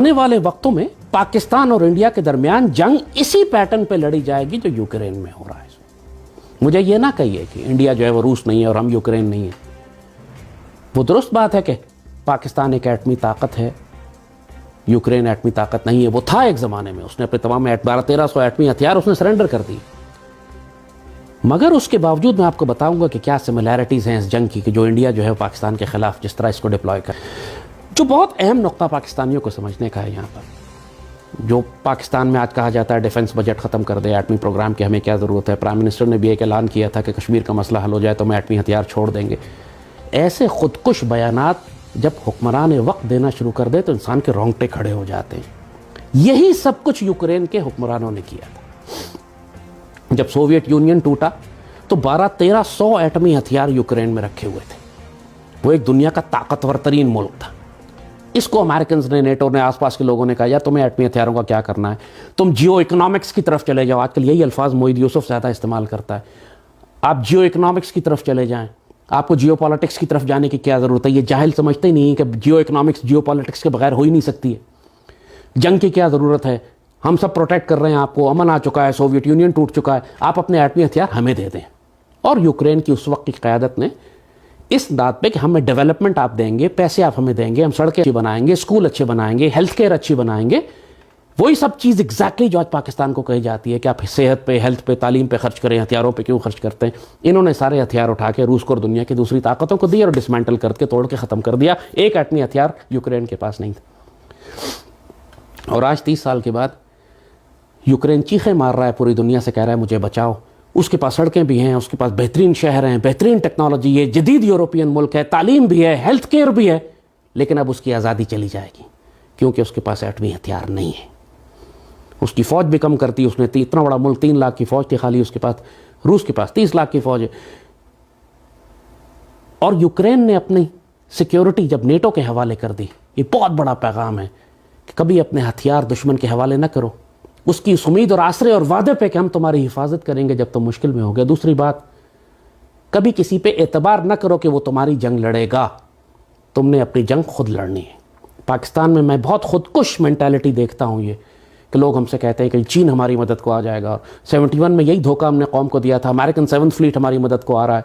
آنے والے وقتوں میں پاکستان اور انڈیا کے درمیان جنگ اسی پیٹرن پہ لڑی جائے گی جو یوکرین میں ہو رہا ہے. مجھے یہ نہ کہیے کہ انڈیا جو ہے وہ روس نہیں ہے اور ہم یوکرین نہیں ہیں. وہ درست بات ہے کہ پاکستان ایک ایٹمی طاقت ہے, یوکرین ایٹمی طاقت نہیں ہے. وہ تھا ایک زمانے میں, اس نے اپنے تمام 1200-1300 ایٹمی ہتھیار اس نے سرنڈر کر دی. مگر اس کے باوجود میں آپ کو بتاؤں گا کہ کیا سملیرٹیز ہیں اس جنگ کی کہ جو انڈیا جو ہے پاکستان کے خلاف جس طرح اس کو ڈپلوائے کر. جو بہت اہم نقطہ پاکستانیوں کو سمجھنے کا ہے یہاں پر, جو پاکستان میں آج کہا جاتا ہے ڈیفنس بجٹ ختم کر دے, ایٹمی پروگرام کی ہمیں کیا ضرورت ہے. پرائم منسٹر نے بھی ایک اعلان کیا تھا کہ کشمیر کا مسئلہ حل ہو جائے تو ہم ایٹمی ہتھیار چھوڑ دیں گے. ایسے خودکش بیانات جب حکمران وقت دینا شروع کر دے تو انسان کے رونگٹے کھڑے ہو جاتے ہیں. یہی سب کچھ یوکرین کے حکمرانوں نے کیا تھا. جب سوویت یونین ٹوٹا تو 1200-1300 ایٹمی ہتھیار یوکرین میں رکھے ہوئے تھے. وہ ایک دنیا کا طاقتور ترین ملک تھا. اس کو امریکنز نے, نیٹو نے, آس پاس کے لوگوں نے کہا یا تمہیں ایٹمی ہتھیاروں کا کیا کرنا ہے, تم جیو اکنامکس کی طرف چلے جاؤ. آج کل یہی الفاظ موحد یوسف زیادہ استعمال کرتا ہے. آپ جیو اکنامکس کی طرف چلے جائیں, آپ کو جیو پالیٹکس کی طرف جانے کی کیا ضرورت ہے. یہ جاہل سمجھتے ہی نہیں کہ جیو اکنامکس جیو پالیٹکس کے بغیر ہو ہی نہیں سکتی ہے. جنگ کی کیا ضرورت ہے, ہم سب پروٹیکٹ کر رہے ہیں آپ کو, امن آ چکا ہے, سوویت یونین ٹوٹ چکا ہے, آپ اپنے ایٹمی ہتھیار ہمیں دے دیں. اور یوکرین کی اس وقت کی قیادت نے اس بات پہ کہ ہمیں ڈیولپمنٹ آپ دیں گے, پیسے آپ ہمیں دیں گے, ہم سڑکیں اچھی بنائیں گے, اسکول اچھے بنائیں گے, ہیلتھ کیئر اچھی بنائیں گے, وہی سب چیز ایگزیکٹلی جو آج پاکستان کو کہی جاتی ہے کہ آپ صحت پہ, ہیلتھ پہ, تعلیم پہ خرچ کریں, ہتھیاروں پہ کیوں خرچ کرتے ہیں. انہوں نے سارے ہتھیار اٹھا کے روس کو اور دنیا کی دوسری طاقتوں کو دیے اور ڈسمینٹل کر کے توڑ کے ختم کر دیا. ایک ایٹمی ہتھیار یوکرین کے پاس نہیں تھا. اور آج 30 سال کے بعد یوکرین چیخیں مار رہا ہے, پوری دنیا سے کہہ رہا ہے مجھے بچاؤ. اس کے پاس سڑکیں بھی ہیں, اس کے پاس بہترین شہر ہیں, بہترین ٹیکنالوجی ہے, جدید یورپین ملک ہے, تعلیم بھی ہے, ہیلتھ کیئر بھی ہے, لیکن اب اس کی آزادی چلی جائے گی کیونکہ اس کے پاس ایٹمی ہتھیار نہیں ہے. اس کی فوج بھی کم کرتی. اس نے اتنا بڑا ملک, 3 لاکھ کی فوج تھی خالی اس کے پاس, روس کے پاس 30 لاکھ کی فوج ہے. اور یوکرین نے اپنی سیکیورٹی جب نیٹو کے حوالے کر دی, یہ بہت بڑا پیغام ہے کہ کبھی اپنے ہتھیار دشمن کے حوالے نہ کرو. اس کی اس امید اور آسرے اور وعدے پہ کہ ہم تمہاری حفاظت کریں گے جب تم مشکل میں ہوگے. دوسری بات, کبھی کسی پہ اعتبار نہ کرو کہ وہ تمہاری جنگ لڑے گا, تم نے اپنی جنگ خود لڑنی ہے. پاکستان میں بہت خودکش مینٹالٹی دیکھتا ہوں یہ کہ لوگ ہم سے کہتے ہیں کہ چین ہماری مدد کو آ جائے گا. 71 میں یہی دھوکہ ہم نے قوم کو دیا تھا, امریکن 7th فلیٹ ہماری مدد کو آ رہا ہے.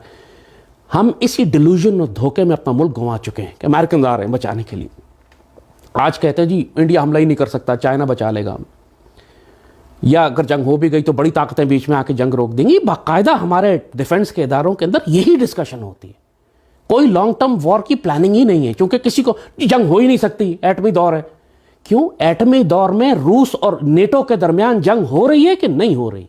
ہم اسی ڈیلوژن اور دھوکے میں اپنا ملک گنوا چکے ہیں کہ امریکن آ رہے ہیں بچانے کے لیے. آج کہتے ہیں جی انڈیا حملہ ہی نہیں کر سکتا, چائنا بچا لے گا ہم, یا اگر جنگ ہو بھی گئی تو بڑی طاقتیں بیچ میں آ کے جنگ روک دیں گی. باقاعدہ ہمارے ڈیفنس کے اداروں کے اندر یہی ڈسکشن ہوتی ہے. کوئی لانگ ٹرم وار کی پلاننگ ہی نہیں ہے, کیونکہ کسی کو جنگ ہو ہی نہیں سکتی, ایٹمی دور ہے. کیوں ایٹمی دور میں روس اور نیٹو کے درمیان جنگ ہو رہی ہے کہ نہیں ہو رہی؟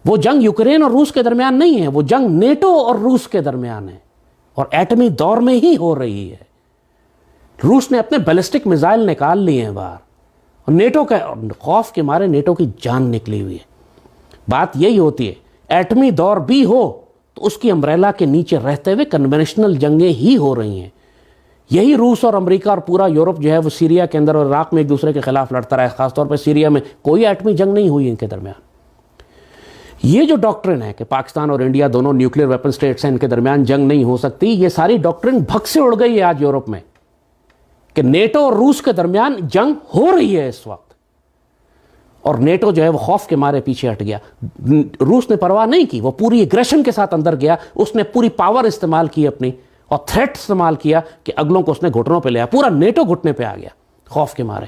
وہ جنگ یوکرین اور روس کے درمیان نہیں ہے, وہ جنگ نیٹو اور روس کے درمیان ہے, اور ایٹمی دور میں ہی ہو رہی ہے. روس نے اپنے بیلسٹک میزائل نکال لیے ہیں باہر, اور نیٹو کا خوف کے مارے نیٹو کی جان نکلی ہوئی ہے. بات یہی ہوتی ہے, ایٹمی دور بھی ہو تو اس کی امبریلا کے نیچے رہتے ہوئے کنونشنل جنگیں ہی ہو رہی ہیں. یہی روس اور امریکہ اور پورا یورپ جو ہے وہ سیریا کے اندر اور عراق میں ایک دوسرے کے خلاف لڑتا رہا ہے. خاص طور پہ سیریا میں کوئی ایٹمی جنگ نہیں ہوئی ان کے درمیان. یہ جو ڈاکٹرن ہے کہ پاکستان اور انڈیا دونوں نیوکلیر ویپن سٹیٹس ہیں, ان کے درمیان جنگ نہیں ہو سکتی, یہ ساری ڈاکٹرن بھگ سے اڑ گئی ہے آج یورپ میں کہ نیٹو اور روس کے درمیان جنگ ہو رہی ہے اس وقت. اور نیٹو جو ہے وہ خوف کے مارے پیچھے ہٹ گیا. روس نے پرواہ نہیں کی, وہ پوری ایگریشن کے ساتھ اندر گیا. اس نے پوری پاور استعمال کی اپنی, اور تھریٹ استعمال کیا کہ اگلوں کو اس نے گھٹنوں پہ لیا. پورا نیٹو گھٹنے پہ آ گیا خوف کے مارے.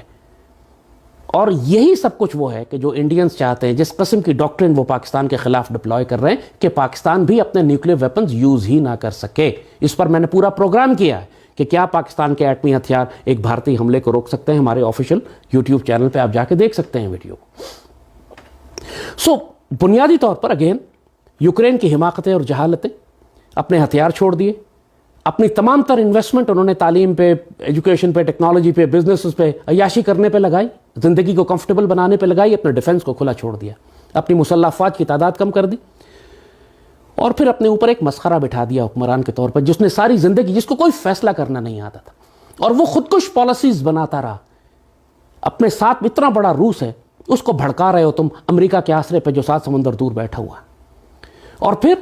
اور یہی سب کچھ وہ ہے کہ جو انڈینز چاہتے ہیں, جس قسم کی ڈاکٹرن وہ پاکستان کے خلاف ڈپلوائے کر رہے ہیں کہ پاکستان بھی اپنے نیوکلیر ویپنز یوز ہی نہ کر سکے. اس پر میں نے پورا پروگرام کیا ہے کہ کیا پاکستان کے ایٹمی ہتھیار ایک بھارتی حملے کو روک سکتے ہیں. ہمارے آفیشیل یوٹیوب چینل پہ آپ جا کے دیکھ سکتے ہیں ویڈیو. بنیادی طور پر اگین یوکرین کی حماقتیں اور جہالتیں, اپنے ہتھیار چھوڑ دیے, اپنی تمام تر انویسٹمنٹ انہوں نے تعلیم پہ, ایجوکیشن پہ, ٹیکنالوجی پہ, بزنس پہ, عیاشی کرنے پہ لگائی, زندگی کو کمفرٹیبل بنانے پہ لگائی, اپنے ڈیفنس کو کھلا چھوڑ دیا, اپنی مسلح افواج کی تعداد کم کر دی, اور پھر اپنے اوپر ایک مسخرہ بٹھا دیا حکمران کے طور پر جس نے ساری زندگی, جس کو کوئی فیصلہ کرنا نہیں آتا تھا, اور وہ خودکش پالیسیز بناتا رہا. اپنے ساتھ اتنا بڑا روس ہے, اس کو بھڑکا رہے ہو تم امریکہ کے آسرے پہ جو 7 سمندر دور بیٹھا ہوا ہے. اور پھر